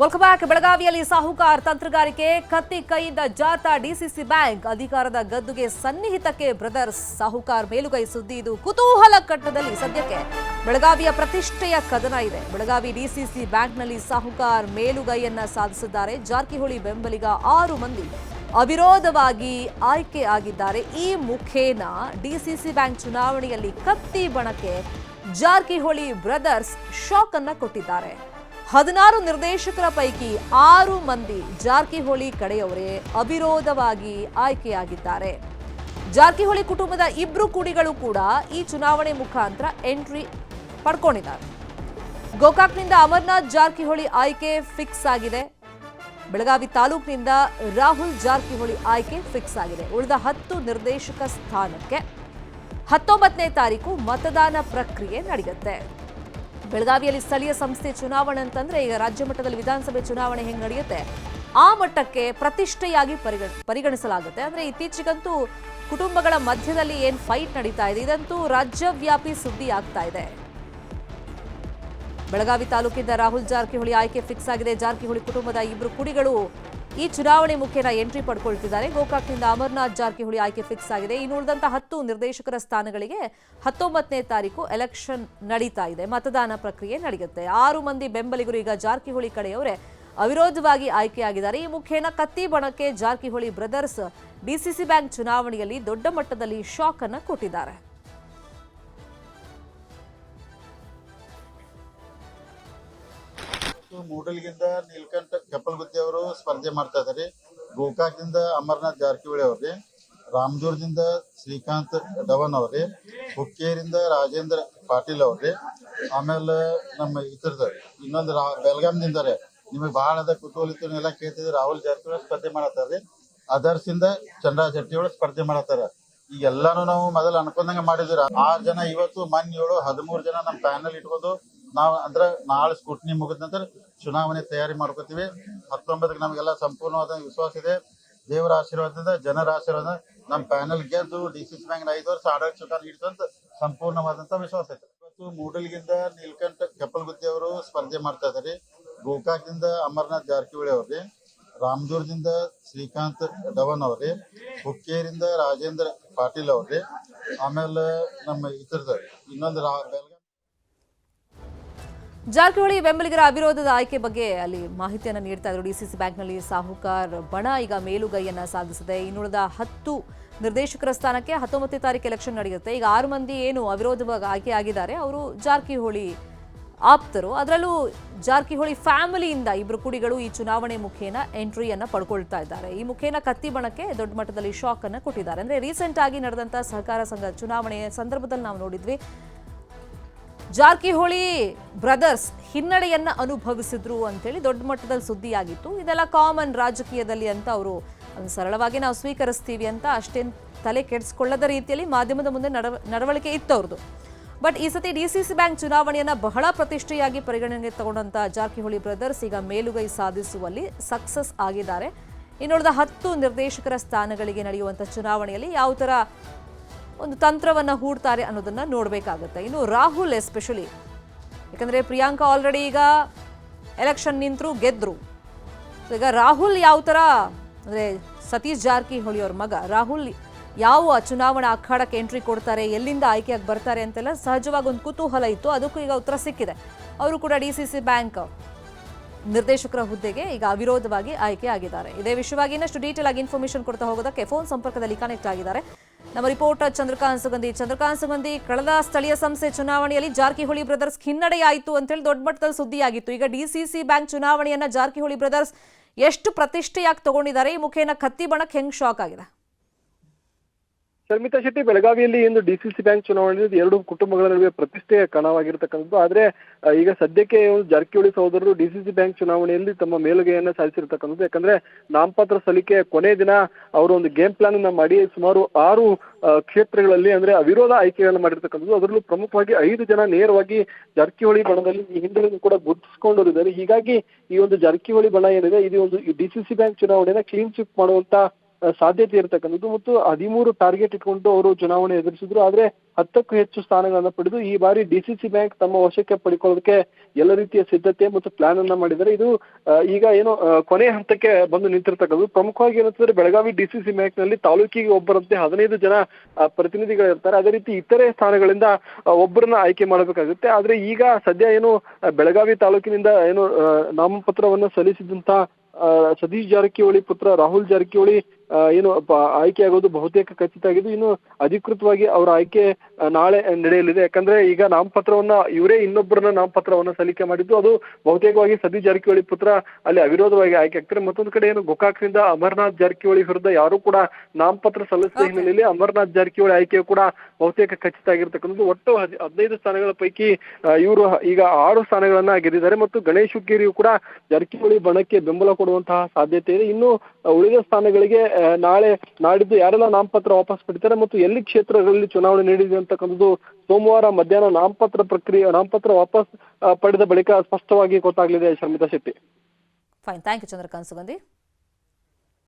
Welcome back. ಬೆಳಗಾವಿಯಲ್ಲಿ ಸಾಹುಕಾರ ತಂತ್ರಗಾರಿಕೆ ಕತ್ತಿ ಕೈಯಿಂದ ಜಾತ ಡಿಸಿಸಿ ಬ್ಯಾಂಕ್ ಅಧಿಕಾರದ ಗದ್ದುಗೆ ಸನ್ನಿಹಿತಕ್ಕೆ ಬ್ರದರ್ಸ್ ಸಾಹುಕಾರ ಮೇಲುಗೈ ಸುದ್ದಿ. ಇದು ಕುತೂಹಲ ಕಟ್ಟದಲ್ಲಿ ಸದ್ಯಕ್ಕೆ ಬೆಳಗಾವಿಯ ಪ್ರತಿಷ್ಠೆಯ ಕದನ ಇದೆ. ಬೆಳಗಾವಿ ಡಿಸಿಸಿ ಬ್ಯಾಂಕ್ನಲ್ಲಿ ಸಾಹುಕಾರ ಮೇಲುಗೈಯನ್ನ ಸಾಧಿಸಿದ್ದಾರೆ. ಜಾರಕಿಹೊಳಿ ಬೆಂಬಲಿಗ 6 ಮಂದಿ ಅವಿರೋಧವಾಗಿ ಆಯ್ಕೆ ಆಗಿದ್ದಾರೆ. ಈ ಮುಖೇನ ಡಿಸಿಸಿ ಬ್ಯಾಂಕ್ ಚುನಾವಣೆಯಲ್ಲಿ ಕತ್ತಿ ಬಣಕ್ಕೆ ಜಾರಕಿಹೊಳಿ ಬ್ರದರ್ಸ್ ಶಾಕ್ ಅನ್ನ ಕೊಟ್ಟಿದ್ದಾರೆ. 16 ನಿರ್ದೇಶಕರ ಪೈಕಿ 6 ಮಂದಿ ಜಾರಕಿಹೊಳಿ ಕಡೆಯವರೇ ಅವಿರೋಧವಾಗಿ ಆಯ್ಕೆಯಾಗಿದ್ದಾರೆ. ಜಾರಕಿಹೊಳಿ ಕುಟುಂಬದ 2 ಕುಡಿಗಳು ಕೂಡ ಈ ಚುನಾವಣೆ ಮುಖಾಂತರ ಎಂಟ್ರಿ ಪಡ್ಕೊಂಡಿದ್ದಾರೆ. ಗೋಕಾಕ್ನಿಂದ ಅಮರನಾಥ್ ಜಾರಕಿಹೊಳಿ ಆಯ್ಕೆ ಫಿಕ್ಸ್ ಆಗಿದೆ. ಬೆಳಗಾವಿ ತಾಲೂಕಿನಿಂದ ರಾಹುಲ್ ಜಾರಕಿಹೊಳಿ ಆಯ್ಕೆ ಫಿಕ್ಸ್ ಆಗಿದೆ. ಉಳಿದ 10 ನಿರ್ದೇಶಕ ಸ್ಥಾನಕ್ಕೆ 19ನೇ ತಾರೀಕು ಮತದಾನ ಪ್ರಕ್ರಿಯೆ ನಡೆಯುತ್ತೆ. ಬೆಳಗಾವಿಯಲ್ಲಿ ಸ್ಥಳೀಯ ಸಂಸ್ಥೆ ಚುನಾವಣೆ ಅಂತಂದ್ರೆ ಈಗ ರಾಜ್ಯ ಮಟ್ಟದಲ್ಲಿ ವಿಧಾನಸಭೆ ಚುನಾವಣೆ ಹೆಂಗೆ ನಡೆಯುತ್ತೆ ಆ ಮಟ್ಟಕ್ಕೆ ಪ್ರತಿಷ್ಠೆಯಾಗಿ ಪರಿಗಣಿಸಲಾಗುತ್ತೆ. ಅಂದ್ರೆ ಇತ್ತೀಚೆಗಂತೂ ಕುಟುಂಬಗಳ ಮಧ್ಯದಲ್ಲಿ ಏನ್ ಫೈಟ್ ನಡೀತಾ ಇದೆ ಇದಂತೂ ರಾಜ್ಯವ್ಯಾಪಿ ಸುದ್ದಿ ಆಗ್ತಾ ಇದೆ. ಬೆಳಗಾವಿ ತಾಲೂಕಿಂದ ರಾಹುಲ್ ಜಾರಕಿಹೊಳಿ ಆಯ್ಕೆ ಫಿಕ್ಸ್ ಆಗಿದೆ. ಜಾರಕಿಹೊಳಿ ಕುಟುಂಬದ 2 ಕುಡಿಗಳು ಈ ಚುನಾವಣೆ ಮುಖೇನ ಎಂಟ್ರಿ ಪಡ್ಕೊಳ್ತಿದ್ದಾರೆ. ಗೋಕಾಕ್ನಿಂದ ಅಮರನಾಥ್ ಜಾರಕಿಹೊಳಿ ಆಯ್ಕೆ ಫಿಕ್ಸ್ ಆಗಿದೆ. ಇನ್ನು ಉಳಿದಂತ 10 ನಿರ್ದೇಶಕರ ಸ್ಥಾನಗಳಿಗೆ 19ನೇ ತಾರೀಕು ಎಲೆಕ್ಷನ್ ನಡೀತಾ ಇದೆ. ಮತದಾನ ಪ್ರಕ್ರಿಯೆ ನಡೆಯುತ್ತೆ. 6 ಮಂದಿ ಬೆಂಬಲಿಗರು ಈಗ ಜಾರಕಿಹೊಳಿ ಕಡೆಯವರೇ ಅವಿರೋಧವಾಗಿ ಆಯ್ಕೆಯಾಗಿದ್ದಾರೆ. ಈ ಮುಖೇನ ಕತ್ತಿ ಬಣಕ್ಕೆ ಜಾರಕಿಹೊಳಿ ಬ್ರದರ್ಸ್ ಡಿಸಿಸಿ ಬ್ಯಾಂಕ್ ಚುನಾವಣೆಯಲ್ಲಿ ದೊಡ್ಡ ಮಟ್ಟದಲ್ಲಿ ಶಾಕ್ ಅನ್ನ ಕೊಟ್ಟಿದ್ದಾರೆ. ಮೂಡಲ್ಗಿಂದ ನೀಲಕಂಠ ಕಪ್ಪಲಗುತ್ತಿ ಅವರು ಸ್ಪರ್ಧೆ ಮಾಡ್ತಾ ಇದ್ದಾರೆ. ಗೋಕಾಕ್ದಿಂದ ಅಮರನಾಥ್ ಜಾರಕಿಹೊಳಿ ಅವ್ರಿ, ರಾಮದುರ್ಗದಿಂದ ಶ್ರೀಕಾಂತ್ ಡವನ್ ಅವ್ರಿ, ಹುಕ್ಕೇರಿಂದ ರಾಜೇಂದ್ರ ಪಾಟೀಲ್ ಅವ್ರಿ, ಆಮೇಲೆ ನಮ್ಮ ಇತರದ ಇನ್ನೊಂದು ಬೆಳಗಾಂದಿಂದ ನಿಮಗೆ ಬಹಳ ಅದ ಕುತೂಹಲಿತ ಎಲ್ಲ ಕೇಳ್ತಿದ್ರೆ ರಾಹುಲ್ ಜಾರಕಿಹೊಳಿ ಸ್ಪರ್ಧೆ ಮಾಡತ್ತಾರ್ರಿ. ಅದರ್ಸ್ ಇಂದ ಚಂದ್ರ ಜಟ್ಟಿಯೊಳಗೆ ಸ್ಪರ್ಧೆ ಮಾಡತ್ತಾರ. ಈಗ ಎಲ್ಲಾನು ನಾವು ಮೊದಲು ಅನ್ಕೊಂಡಂಗ ಮಾಡಿದ್ರ 6 ಜನ ಇವತ್ತು ಮನ್ನೇಳು 13 ಜನ ನಮ್ಮ ಪ್ಯಾನಲ್ ಇಟ್ಕೊಂಡು ನಾವು ಅಂದ್ರೆ ನಾಳೆ ಸ್ಕೂಟ್ನಿ ಮುಗಿದ ನಂತರ ಚುನಾವಣೆ ತಯಾರಿ ಮಾಡ್ಕೋತೀವಿ. 19ಕ್ಕೆ ನಮಗೆಲ್ಲ ಸಂಪೂರ್ಣವಾದ ವಿಶ್ವಾಸ ಇದೆ. ದೇವರ ಆಶೀರ್ವಾದದಿಂದ ಜನರ ಆಶೀರ್ವಾದ ನಮ್ಮ ಪ್ಯಾನಲ್ ಗೆದ್ದು ಡಿಸಿಸಿ ಬ್ಯಾಂಕ್ 5 ವರ್ಷ ಆಡಳಿತ ಸುಖ ನೀಡುತ್ತಂತ ಸಂಪೂರ್ಣವಾದಂತ ವಿಶ್ವಾಸ ಐತೆ. ಇವತ್ತು ಮೂಡಲ್ಗಿಂದ ನೀಲಕಂಠ ಕಪ್ಪಲಗುತ್ತಿ ಅವರು ಸ್ಪರ್ಧೆ ಮಾಡ್ತಾ ಇದ್ದಾರೆ. ಗೋಕಾಕ್ದಿಂದ ಅಮರನಾಥ್ ಜಾರಕಿಹೊಳಿ ಅವ್ರಿ, ರಾಮದುರ್ಗದಿಂದ ಶ್ರೀಕಾಂತ್ ಡವನ್ ಅವ್ರಿ, ಹುಕ್ಕೇರಿಂದ ರಾಜೇಂದ್ರ ಪಾಟೀಲ್ ಅವ್ರಿ, ಆಮೇಲೆ ನಮ್ಮ ಇತರದ ಇನ್ನೊಂದು ಜಾರಕಿಹೊಳಿ ಬೆಂಬಲಿಗರ ಅವಿರೋಧದ ಆಯ್ಕೆ ಬಗ್ಗೆ ಅಲ್ಲಿ ಮಾಹಿತಿಯನ್ನು ನೀಡ್ತಾ ಇದ್ರು. ಡಿಸಿಸಿ ಬ್ಯಾಂಕ್ನಲ್ಲಿ ಸಾಹುಕಾರ ಬಣ ಈಗ ಮೇಲುಗೈಯನ್ನ ಸಾಧಿಸಿದೆ. ಇನ್ನುಳಿದ 10 ನಿರ್ದೇಶಕರ ಸ್ಥಾನಕ್ಕೆ 19ನೇ ತಾರೀಕು ಎಲೆಕ್ಷನ್ ನಡೆಯುತ್ತೆ. ಈಗ 6 ಮಂದಿ ಏನು ಅವಿರೋಧವಾಗಿ ಆಯ್ಕೆ ಆಗಿದ್ದಾರೆ ಅವರು ಜಾರಕಿಹೊಳಿ ಆಪ್ತರು. ಅದರಲ್ಲೂ ಜಾರಕಿಹೊಳಿ ಫ್ಯಾಮಿಲಿಯಿಂದ 2 ಕುಡಿಗಳು ಈ ಚುನಾವಣೆ ಮುಖೇನ ಎಂಟ್ರಿಯನ್ನ ಪಡ್ಕೊಳ್ತಾ ಇದ್ದಾರೆ. ಈ ಮುಖೇನ ಕತ್ತಿ ಬಣಕ್ಕೆ ದೊಡ್ಡ ಮಟ್ಟದಲ್ಲಿ ಶಾಕ್ ಅನ್ನ ಕೊಟ್ಟಿದ್ದಾರೆ. ಅಂದ್ರೆ ರೀಸೆಂಟ್ ಆಗಿ ನಡೆದಂತ ಸಹಕಾರ ಸಂಘ ಚುನಾವಣೆಯ ಸಂದರ್ಭದಲ್ಲಿ ನಾವು ನೋಡಿದ್ವಿ, ಜಾರಕಿಹೊಳಿ ಬ್ರದರ್ಸ್ ಹಿನ್ನಡೆಯನ್ನ ಅನುಭವಿಸಿದ್ರು ಅಂತೇಳಿ ದೊಡ್ಡ ಮಟ್ಟದಲ್ಲಿ ಸುದ್ದಿಯಾಗಿತ್ತು. ಇದೆಲ್ಲ ಕಾಮನ್ ರಾಜಕೀಯದಲ್ಲಿ ಅಂತ ಅವರು ಸರಳವಾಗಿ ನಾವು ಸ್ವೀಕರಿಸ್ತೀವಿ ಅಂತ ಅಷ್ಟೇನು ತಲೆ ಕೆಡಿಸ್ಕೊಳ್ಳದ ರೀತಿಯಲ್ಲಿ ಮಾಧ್ಯಮದ ಮುಂದೆ ನಡವಳಿಕೆ ಇತ್ತು ಅವ್ರದ್ದು. ಬಟ್ ಈ ಸತಿ ಡಿಸಿಸಿ ಬ್ಯಾಂಕ್ ಚುನಾವಣೆಯನ್ನ ಬಹಳ ಪ್ರತಿಷ್ಠೆಯಾಗಿ ಪರಿಗಣನೆಗೆ ತಗೊಂಡಂತ ಜಾರಕಿಹೊಳಿ ಬ್ರದರ್ಸ್ ಈಗ ಮೇಲುಗೈ ಸಾಧಿಸುವಲ್ಲಿ ಸಕ್ಸಸ್ ಆಗಿದ್ದಾರೆ. ಇನ್ನುಳಿದ 10 ನಿರ್ದೇಶಕರ ಸ್ಥಾನಗಳಿಗೆ ನಡೆಯುವಂಥ ಚುನಾವಣೆಯಲ್ಲಿ ಯಾವ ಥರ ಒಂದು ತಂತ್ರವನ್ನು ಹೂಡ್ತಾರೆ ಅನ್ನೋದನ್ನ ನೋಡಬೇಕಾಗುತ್ತೆ. ಇನ್ನು ರಾಹುಲ್ ಎಸ್ಪೆಷಲಿ, ಯಾಕಂದರೆ ಪ್ರಿಯಾಂಕಾ ಆಲ್ರೆಡಿ ಈಗ ಎಲೆಕ್ಷನ್ ನಿಂತರು ಗೆದ್ರು. ಈಗ ರಾಹುಲ್ ಯಾವ ಥರ ಅಂದರೆ ಸತೀಶ್ ಜಾರಕಿಹೊಳಿ ಅವ್ರ ಮಗ ರಾಹುಲ್ ಯಾವ ಚುನಾವಣಾ ಅಖಾಡಕ್ಕೆ ಎಂಟ್ರಿ ಕೊಡ್ತಾರೆ, ಎಲ್ಲಿಂದ ಆಯ್ಕೆಯಾಗಿ ಬರ್ತಾರೆ ಅಂತೆಲ್ಲ ಸಹಜವಾಗಿ ಒಂದು ಕುತೂಹಲ ಇತ್ತು. ಅದಕ್ಕೂ ಈಗ ಉತ್ತರ ಸಿಕ್ಕಿದೆ. ಅವರು ಕೂಡ ಡಿಸಿಸಿ ಬ್ಯಾಂಕ್ ನಿರ್ದೇಶಕರ ಹುದ್ದೆಗೆ ಈಗ ಅವಿರೋಧವಾಗಿ ಆಯ್ಕೆ ಆಗಿದ್ದಾರೆ. ಇದೇ ವಿಷಯವಾಗಿ ಇನ್ನಷ್ಟು ಡೀಟೇಲ್ ಆಗಿ ಇನ್ಫಾರ್ಮೇಶನ್ ಕೊಡ್ತಾ ಹೋಗೋದಕ್ಕೆ ಫೋನ್ ಸಂಪರ್ಕದಲ್ಲಿ ಕನೆಕ್ಟ್ ಆಗಿದ್ದಾರೆ ನಮ್ಮ ರಿಪೋರ್ಟರ್ ಚಂದ್ರಕಾಂತ್ ಸುಗಂಧಿ. ಕಳೆದ ಸ್ಥಳೀಯ ಸಂಸ್ಥೆ ಚುನಾವಣೆಯಲ್ಲಿ ಜಾರಕಿಹೊಳಿ ಬ್ರದರ್ಸ್ ಹಿನ್ನಡೆಯಾಯಿತು ಅಂತೇಳಿ ದೊಡ್ಡ ಮಟ್ಟದಲ್ಲಿ ಸುದ್ದಿಯಾಗಿತ್ತು. ಈಗ ಡಿಸಿಸಿ ಬ್ಯಾಂಕ್ ಚುನಾವಣೆಯನ್ನ ಜಾರಕಿಹೊಳಿ ಬ್ರದರ್ಸ್ ಎಷ್ಟು ಪ್ರತಿಷ್ಠೆಯಾಗಿ ತಗೊಂಡಿದ್ದಾರೆ, ಈ ಮುಖೇನ ಕತ್ತಿ ಬಣಕ್ಕೆ ಹೆಂಗ್ ಶಾಕ್ ಆಗಿದೆ? ಶರ್ಮಿತಾ ಶೆಟ್ಟಿ, ಬೆಳಗಾವಿಯಲ್ಲಿ ಇಂದು ಡಿಸಿಸಿ ಬ್ಯಾಂಕ್ ಚುನಾವಣೆಯಲ್ಲಿ 2 ಕುಟುಂಬಗಳ ನಡುವೆ ಪ್ರತಿಷ್ಠೆಯ ಕಣವಾಗಿರ್ತಕ್ಕಂಥದ್ದು. ಆದ್ರೆ ಈಗ ಸದ್ಯಕ್ಕೆ ಜಾರಕಿಹೊಳಿ ಸಹೋದರರು ಡಿಸಿಸಿ ಬ್ಯಾಂಕ್ ಚುನಾವಣೆಯಲ್ಲಿ ತಮ್ಮ ಮೇಲುಗೈಯನ್ನ ಸಾಧಿಸಿರ್ತಕ್ಕಂಥದ್ದು. ಯಾಕಂದ್ರೆ ನಾಮಪತ್ರ ಸಲ್ಲಿಕೆ ಕೊನೆ ದಿನ ಅವರು ಒಂದು ಗೇಮ್ ಪ್ಲಾನ್ ಅನ್ನ ಮಾಡಿ ಸುಮಾರು 6 ಕ್ಷೇತ್ರಗಳಲ್ಲಿ ಅಂದ್ರೆ ಅವಿರೋಧ ಆಯ್ಕೆಗಳನ್ನು ಮಾಡಿರ್ತಕ್ಕಂಥದ್ದು. ಅದರಲ್ಲೂ ಪ್ರಮುಖವಾಗಿ 5 ಜನ ನೇರವಾಗಿ ಜಾರಕಿಹೊಳಿ ಬಣದಲ್ಲಿ ಈ ಹಿಂದೆ ಕೂಡ ಗುರುತಿಸಿಕೊಂಡಿದ್ದಾರೆ. ಹೀಗಾಗಿ ಈ ಒಂದು ಜಾರಕಿಹೊಳಿ ಬಣ ಏನಿದೆ ಇದು ಒಂದು ಡಿಸಿಸಿ ಬ್ಯಾಂಕ್ ಚುನಾವಣೆನ ಕ್ಲೀನ್ ಚಿಪ್ ಮಾಡುವಂತ ಸಾಧ್ಯತೆ ಇರತಕ್ಕಂಥದ್ದು. ಮತ್ತು 13 ಟಾರ್ಗೆಟ್ ಇಟ್ಕೊಂಡು ಅವರು ಚುನಾವಣೆ ಎದುರಿಸಿದ್ರು. ಆದ್ರೆ 10ಕ್ಕೂ ಹೆಚ್ಚು ಸ್ಥಾನಗಳನ್ನ ಪಡೆದು ಈ ಬಾರಿ ಡಿಸಿಸಿ ಬ್ಯಾಂಕ್ ತಮ್ಮ ವಶಕ್ಕೆ ಪಡ್ಕೊಳ್ಳೋದಕ್ಕೆ ಎಲ್ಲ ರೀತಿಯ ಸಿದ್ಧತೆ ಮತ್ತು ಪ್ಲಾನ್ ಅನ್ನ ಮಾಡಿದ್ದಾರೆ. ಇದು ಈಗ ಏನು ಕೊನೆ ಹಂತಕ್ಕೆ ಬಂದು ನಿಂತಿರ್ತಕ್ಕಂಥದ್ದು. ಪ್ರಮುಖವಾಗಿ ಏನಂತಂದ್ರೆ ಬೆಳಗಾವಿ ಡಿಸಿಸಿ ಬ್ಯಾಂಕ್ ನಲ್ಲಿ ತಾಲೂಕಿಗೆ ಒಬ್ಬರಂತೆ 15 ಜನ ಪ್ರತಿನಿಧಿಗಳಿರ್ತಾರೆ. ಅದೇ ರೀತಿ ಇತರೆ ಸ್ಥಾನಗಳಿಂದ ಒಬ್ಬರನ್ನ ಆಯ್ಕೆ ಮಾಡಬೇಕಾಗುತ್ತೆ. ಆದ್ರೆ ಈಗ ಸದ್ಯ ಏನು ಬೆಳಗಾವಿ ತಾಲೂಕಿನಿಂದ ಏನು ನಾಮಪತ್ರವನ್ನ ಸಲ್ಲಿಸಿದಂತ ಸತೀಶ್ ಜಾರಕಿಹೊಳಿ ಪುತ್ರ ರಾಹುಲ್ ಜಾರಕಿಹೊಳಿ ಏನು ಆಯ್ಕೆಯಾಗೋದು ಬಹುತೇಕ ಖಚಿತ ಆಗಿದ್ದು. ಇನ್ನು ಅಧಿಕೃತವಾಗಿ ಅವರ ಆಯ್ಕೆ ನಾಳೆ ನಡೆಯಲಿದೆ. ಯಾಕಂದ್ರೆ ಈಗ ನಾಮಪತ್ರವನ್ನ ಇವರೇ ಇನ್ನೊಬ್ಬರನ್ನ ನಾಮಪತ್ರವನ್ನ ಸಲ್ಲಿಕೆ ಮಾಡಿದ್ದು. ಅದು ಬಹುತೇಕವಾಗಿ ಸತೀಶ್ ಜಾರಕಿಹೊಳಿ ಪುತ್ರ ಅಲ್ಲಿ ಅವಿರೋಧವಾಗಿ ಆಯ್ಕೆ ಆಗ್ತಾರೆ. ಮತ್ತೊಂದು ಕಡೆ ಏನು ಗೋಕಾಕ್ನಿಂದ ಅಮರನಾಥ್ ಜಾರಕಿಹೊಳಿ ವಿರುದ್ಧ ಯಾರು ಕೂಡ ನಾಮಪತ್ರ ಸಲ್ಲಿಸಿದ ಹಿನ್ನೆಲೆಯಲ್ಲಿ ಅಮರನಾಥ್ ಜಾರಕಿಹೊಳಿ ಆಯ್ಕೆ ಕೂಡ ಬಹುತೇಕ ಖಚಿತ ಆಗಿರ್ತಕ್ಕಂಥದ್ದು. ಒಟ್ಟು 15 ಸ್ಥಾನಗಳ ಪೈಕಿ ಇವರು ಈಗ 6 ಸ್ಥಾನಗಳನ್ನ ಗೆದ್ದಿದ್ದಾರೆ. ಮತ್ತು ಗಣೇಶ್ ಹುಕ್ಕೇರಿಯು ಕೂಡ ಜಾರಕಿಹೊಳಿ ಬಣಕ್ಕೆ ಬೆಂಬಲ ಕೊಡುವಂತಹ ಸಾಧ್ಯತೆ ಇದೆ. ಇನ್ನು ಉಳಿದ ಸ್ಥಾನಗಳಿಗೆ ನಾಳೆ ನಾಡಿದ್ದು ಯಾರೆಲ್ಲ ನಾಮಪತ್ರ ವಾಪಸ್ ಪಡಿತಾರೆ ಮತ್ತು ಎಲ್ಲಿ ಕ್ಷೇತ್ರಗಳಲ್ಲಿ ಚುನಾವಣೆ ನಡೆದಿದೆ ಅಂತಕ್ಕಂಥದ್ದು ಸೋಮವಾರ ಮಧ್ಯಾಹ್ನ ನಾಮಪತ್ರ ವಾಪಸ್ ಪಡೆದ ಬಳಿಕ ಸ್ಪಷ್ಟವಾಗಿ ಗೊತ್ತಾಗಲಿದೆ. Sharmita Shetty. Fine, thank you Chandrakant Sugandhi.